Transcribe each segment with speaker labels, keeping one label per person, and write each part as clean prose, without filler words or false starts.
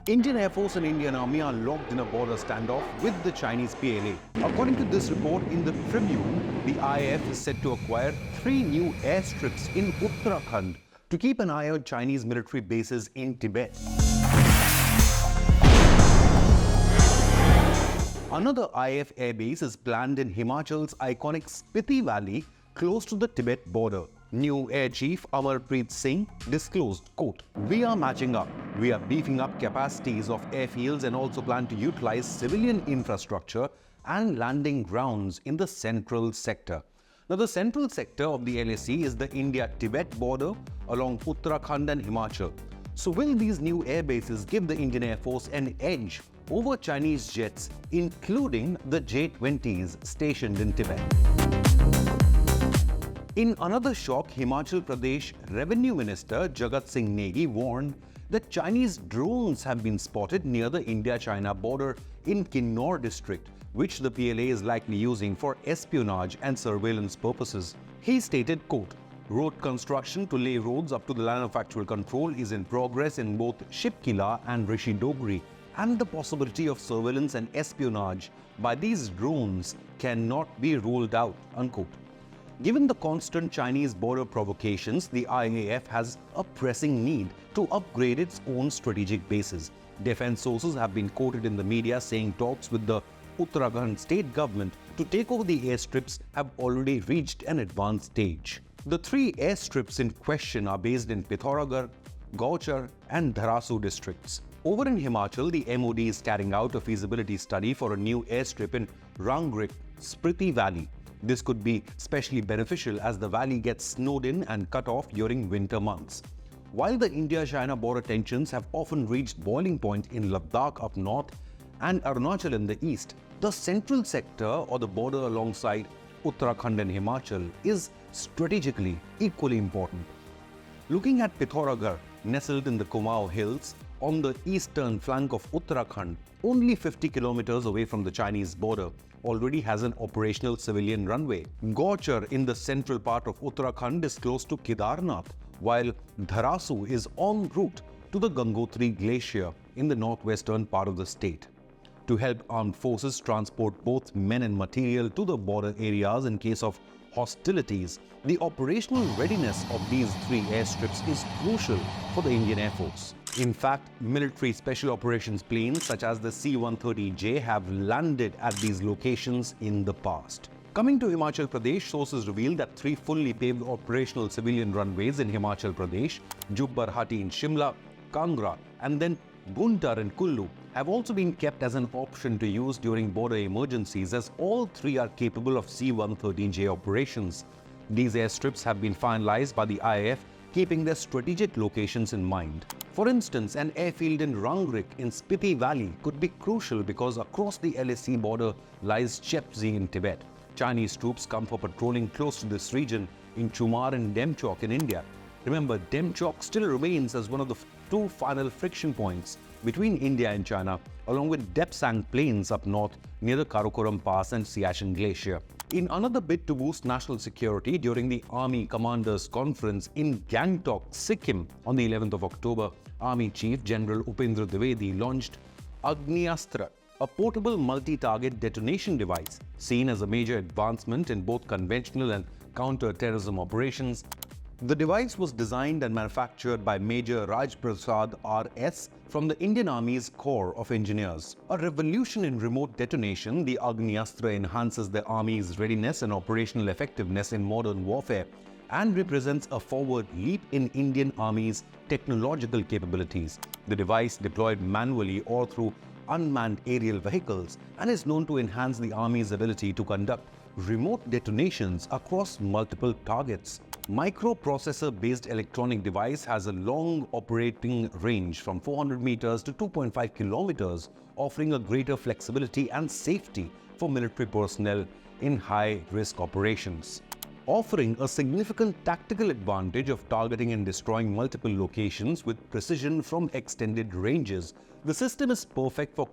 Speaker 1: Indian Air Force and Indian Army are locked in a border standoff with the Chinese PLA. According to this report in the Tribune, the IAF is set to acquire 3 new airstrips in Uttarakhand to keep an eye on Chinese military bases in Tibet. Another IAF airbase is planned in Himachal's iconic Spiti Valley, close to the Tibet border. New Air Chief Amarpreet Singh disclosed, quote, "We are matching up. We are beefing up capacities of airfields and also plan to utilize civilian infrastructure and landing grounds in the central sector." Now, the central sector of the LAC is the India-Tibet border along Uttarakhand and Himachal. So will these new air bases give the Indian Air Force an edge over Chinese jets, including the J-20s stationed in Tibet? In another shock, Himachal Pradesh Revenue Minister Jagat Singh Negi warned that Chinese drones have been spotted near the India-China border in Kinnaur district, which the PLA is likely using for espionage and surveillance purposes. He stated, quote, "Road construction to lay roads up to the line of actual control is in progress in both Shipkila and Rishi Dogri, and the possibility of surveillance and espionage by these drones cannot be ruled out," unquote. Given the constant Chinese border provocations, the IAF has a pressing need to upgrade its own strategic bases. Defense sources have been quoted in the media saying talks with the Uttarakhand state government to take over the airstrips have already reached an advanced stage. The 3 airstrips in question are based in Pithoragarh, Gauchar and Dharasu districts. Over in Himachal, the MOD is carrying out a feasibility study for a new airstrip in Rangrik, Spiti Valley. This could be especially beneficial as the valley gets snowed in and cut off during winter months. While the India-China border tensions have often reached boiling point in Ladakh up north and Arunachal in the east, the central sector or the border alongside Uttarakhand and Himachal is strategically equally important. Looking at Pithoragarh, nestled in the Kumaon Hills on the eastern flank of Uttarakhand, only 50 kilometers away from the Chinese border, already has an operational civilian runway. Gauchar in the central part of Uttarakhand is close to Kedarnath, while Dharasu is en route to the Gangotri Glacier in the northwestern part of the state. To help armed forces transport both men and material to the border areas in case of hostilities, the operational readiness of these 3 airstrips is crucial for the Indian Air Force. In fact, military special operations planes such as the C-130J have landed at these locations in the past. Coming to Himachal Pradesh, sources reveal that 3 fully paved operational civilian runways in Himachal Pradesh, Jubbarhati in Shimla, Kangra and then Buntar in Kullu have also been kept as an option to use during border emergencies, as all 3 are capable of C-130J operations. These airstrips have been finalized by the IAF, keeping their strategic locations in mind. For instance, an airfield in Rangrik in Spiti Valley could be crucial because across the LAC border lies Chepzi in Tibet. Chinese troops come for patrolling close to this region in Chumar and Demchok in India. Remember, Demchok still remains as one of the 2 final friction points between India and China, along with Depsang Plains up north near the Karakoram Pass and Siachen Glacier. In another bid to boost national security, during the Army Commanders Conference in Gangtok, Sikkim on the 11th of October, Army Chief General Upendra Dwivedi launched Agniastra, a portable multi-target detonation device seen as a major advancement in both conventional and counter-terrorism operations. The device was designed and manufactured by Major Raj Prasad R.S. from the Indian Army's Corps of Engineers. A revolution in remote detonation, the Agniastra enhances the Army's readiness and operational effectiveness in modern warfare and represents a forward leap in Indian Army's technological capabilities. The device deployed manually or through unmanned aerial vehicles and is known to enhance the Army's ability to conduct remote detonations across multiple targets. Microprocessor-based electronic device has a long operating range from 400 meters to 2.5 kilometers, offering a greater flexibility and safety for military personnel in high-risk operations. Offering a significant tactical advantage of targeting and destroying multiple locations with precision from extended ranges, the system is perfect for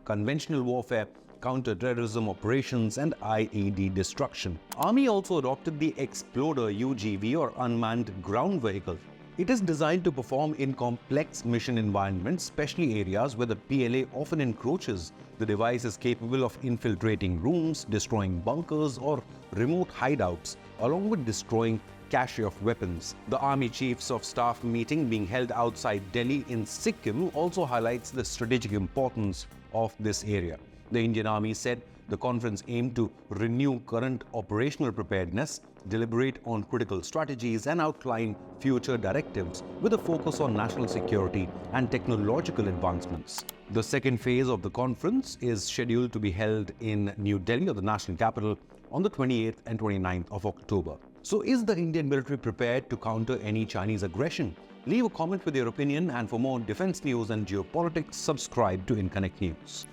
Speaker 1: conventional warfare, counter-terrorism operations and IED destruction. Army also adopted the Exploder UGV or Unmanned Ground Vehicle. It is designed to perform in complex mission environments, especially areas where the PLA often encroaches. The device is capable of infiltrating rooms, destroying bunkers or remote hideouts, along with destroying cache of weapons. The Army Chiefs of Staff meeting being held outside Delhi in Sikkim also highlights the strategic importance of this area. The Indian Army said the conference aimed to renew current operational preparedness, deliberate on critical strategies, and outline future directives with a focus on national security and technological advancements. The second phase of the conference is scheduled to be held in New Delhi, or the national capital, on the 28th and 29th of October. So is the Indian military prepared to counter any Chinese aggression? Leave a comment with your opinion, and for more defense news and geopolitics, subscribe to Inconnect News.